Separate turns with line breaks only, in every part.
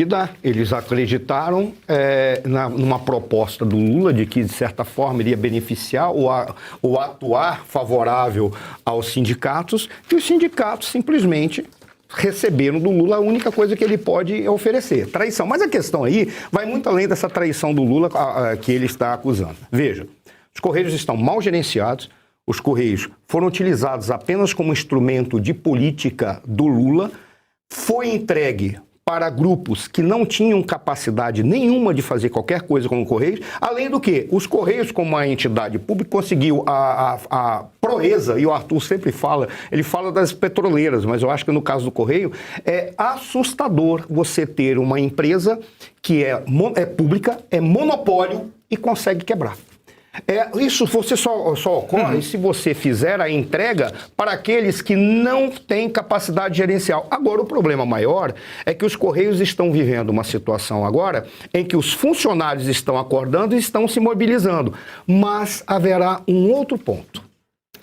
Que dá. Eles acreditaram numa proposta do Lula de que, de certa forma, iria beneficiar ou atuar favorável aos sindicatos, e os sindicatos simplesmente receberam do Lula a única coisa que ele pode oferecer, traição. Mas a questão aí vai muito além dessa traição do Lula que ele está acusando. Veja, os Correios estão mal gerenciados, os Correios foram utilizados apenas como instrumento de política do Lula, foi entregue para grupos que não tinham capacidade nenhuma de fazer qualquer coisa com o Correios, além do que os Correios, como uma entidade pública, conseguiu a proeza, e o Arthur sempre fala, ele fala das petroleiras, mas eu acho que no caso do Correio é assustador você ter uma empresa que é pública, é monopólio e consegue quebrar. Isso você só ocorre se você fizer a entrega para aqueles que não têm capacidade gerencial. Agora, o problema maior é que os Correios estão vivendo uma situação agora em que os funcionários estão acordando e estão se mobilizando. Mas haverá um outro ponto.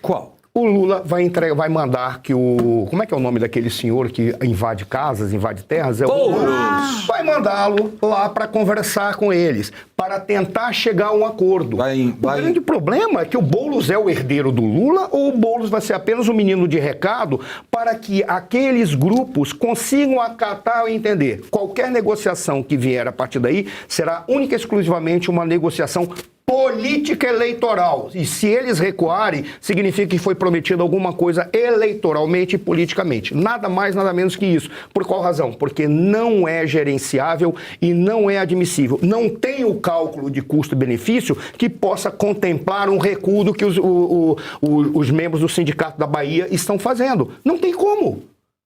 Qual?
O Lula vai mandar que o... Como é que é o nome daquele senhor que invade casas, invade terras?
Boulos!
Vai mandá-lo lá para conversar com eles, para tentar chegar a um acordo. O grande problema é que o Boulos é o herdeiro do Lula ou o Boulos vai ser apenas um menino de recado para que aqueles grupos consigam acatar e entender. Qualquer negociação que vier a partir daí será única e exclusivamente uma negociação política eleitoral. E se eles recuarem, significa que foi prometida alguma coisa eleitoralmente e politicamente. Nada mais, nada menos que isso. Por qual razão? Porque não é gerenciável e não é admissível. Não tem o cálculo de custo-benefício que possa contemplar um recuo do que os membros do Sindicato da Bahia estão fazendo. Não tem como.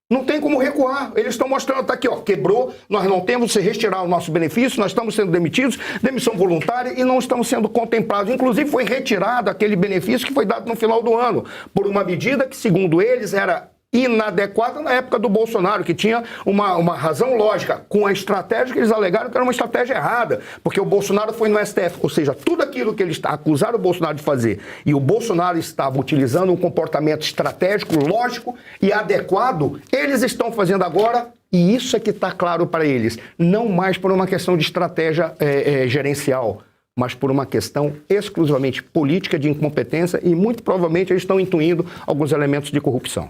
Não tem como recuar. Eles estão mostrando, tá aqui, ó, quebrou, nós não temos que retirar o nosso benefício, nós estamos sendo demitidos, demissão voluntária e não estamos sendo contemplados. Inclusive foi retirado aquele benefício que foi dado no final do ano, por uma medida que, segundo eles, era inadequada na época do Bolsonaro, que tinha uma razão lógica, com a estratégia que eles alegaram que era uma estratégia errada, porque o Bolsonaro foi no STF, ou seja, tudo aquilo que eles acusaram o Bolsonaro de fazer, e o Bolsonaro estava utilizando um comportamento estratégico, lógico e adequado, eles estão fazendo agora, e isso é que está claro para eles, não mais por uma questão de estratégia gerencial, mas por uma questão exclusivamente política de incompetência, e muito provavelmente eles estão intuindo alguns elementos de corrupção.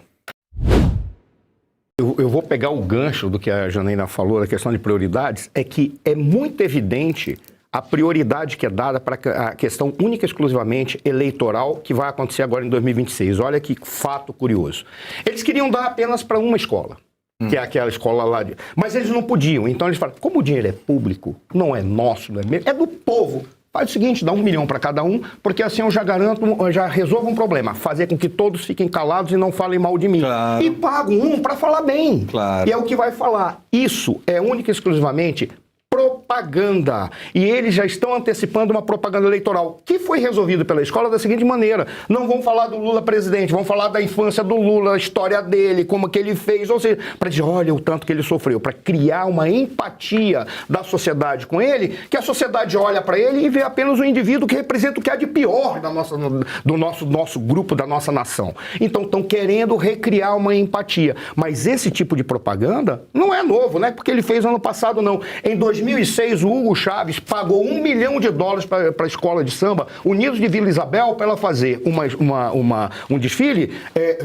Eu vou pegar o gancho do que a Janaína falou, da questão de prioridades, é que é muito evidente a prioridade que é dada para a questão única e exclusivamente eleitoral que vai acontecer agora em 2026. Olha que fato curioso. Eles queriam dar apenas para uma escola, que é aquela escola lá de... Mas eles não podiam, então eles falaram, como o dinheiro é público, não é nosso, não é mesmo, é do povo. Faz o seguinte, dá 1 milhão para cada um, porque assim eu já garanto, já resolvo um problema. Fazer com que todos fiquem calados e não falem mal de mim.
Claro.
E pago um para falar bem.
Claro.
E é o que vai falar. Isso é única e exclusivamente propaganda. E eles já estão antecipando uma propaganda eleitoral, que foi resolvido pela escola da seguinte maneira. Não vão falar do Lula presidente, vão falar da infância do Lula, a história dele, como que ele fez, ou seja, para dizer, olha o tanto que ele sofreu, para criar uma empatia da sociedade com ele, que a sociedade olha para ele e vê apenas um indivíduo que representa o que há de pior do nosso grupo, da nossa nação. Então estão querendo recriar uma empatia. Mas esse tipo de propaganda não é novo, não é porque ele fez ano passado, não. Em 2006, o Hugo Chávez pagou $1 milhão para a escola de samba Unidos de Vila Isabel para ela fazer um desfile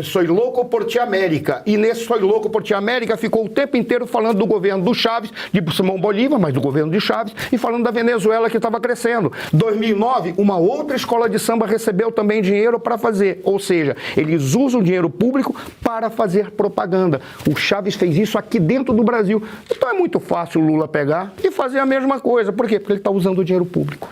Soy Louco por Ti América. E nesse Soy Louco por Ti América ficou o tempo inteiro falando do governo do Chávez, de Simão Bolívar, mas do governo de Chávez, e falando da Venezuela que estava crescendo. 2009, uma outra escola de samba recebeu também dinheiro para fazer. Ou seja, eles usam dinheiro público para fazer propaganda. O Chávez fez isso aqui dentro do Brasil. Então é muito fácil o Lula pegar e fazer a mesma coisa. Por quê? Porque ele está usando o dinheiro público.